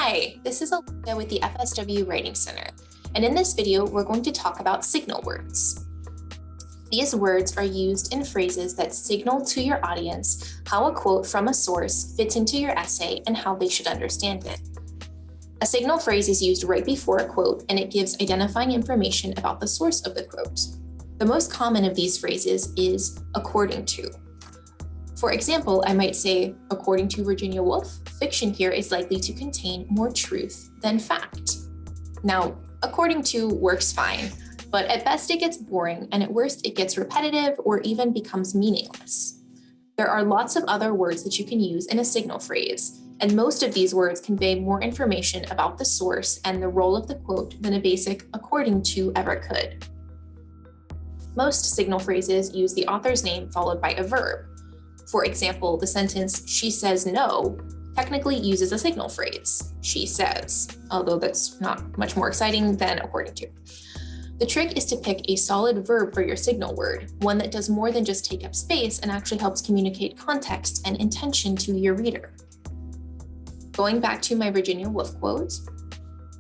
Hi, this is Olivia with the FSW Writing Center, and in this video, we're going to talk about signal words. These words are used in phrases that signal to your audience how a quote from a source fits into your essay and how they should understand it. A signal phrase is used right before a quote, and it gives identifying information about the source of the quote. The most common of these phrases is according to. For example, I might say, according to Virginia Woolf, fiction here is likely to contain more truth than fact. Now, according to works fine, but at best it gets boring, and at worst it gets repetitive or even becomes meaningless. There are lots of other words that you can use in a signal phrase, and most of these words convey more information about the source and the role of the quote than a basic according to ever could. Most signal phrases use the author's name followed by a verb. For example, the sentence, "she says no," technically uses a signal phrase, "she says," although that's not much more exciting than according to. The trick is to pick a solid verb for your signal word, one that does more than just take up space and actually helps communicate context and intention to your reader. Going back to my Virginia Woolf quote,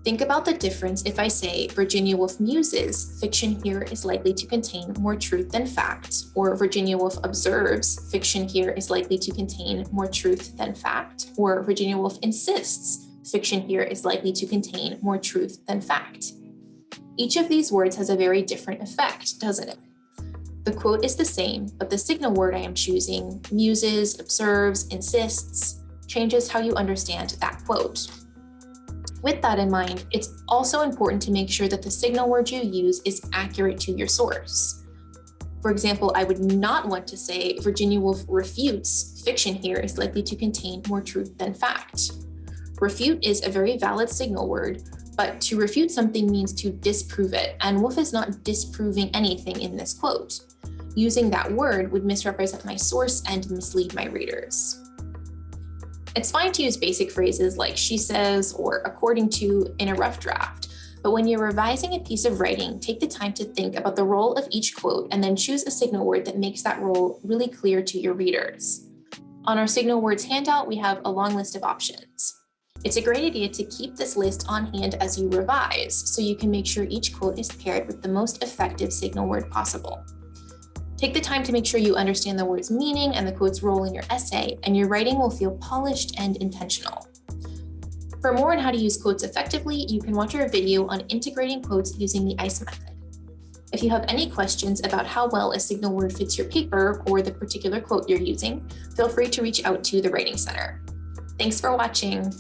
think about the difference if I say Virginia Woolf muses, fiction here is likely to contain more truth than fact, or Virginia Woolf observes, fiction here is likely to contain more truth than fact, or Virginia Woolf insists, fiction here is likely to contain more truth than fact. Each of these words has a very different effect, doesn't it? The quote is the same, but the signal word I am choosing, muses, observes, insists, changes how you understand that quote. With that in mind, it's also important to make sure that the signal word you use is accurate to your source. For example, I would not want to say Virginia Woolf refutes, fiction here is likely to contain more truth than fact. Refute is a very valid signal word, but to refute something means to disprove it, and Woolf is not disproving anything in this quote. Using that word would misrepresent my source and mislead my readers. It's fine to use basic phrases like "she says" or "according to" in a rough draft, but when you're revising a piece of writing, take the time to think about the role of each quote and then choose a signal word that makes that role really clear to your readers. On our signal words handout, we have a long list of options. It's a great idea to keep this list on hand as you revise, so you can make sure each quote is paired with the most effective signal word possible. Take the time to make sure you understand the word's meaning and the quote's role in your essay, and your writing will feel polished and intentional. For more on how to use quotes effectively, you can watch our video on integrating quotes using the ICE method. If you have any questions about how well a signal word fits your paper or the particular quote you're using, feel free to reach out to the Writing Center. Thanks for watching.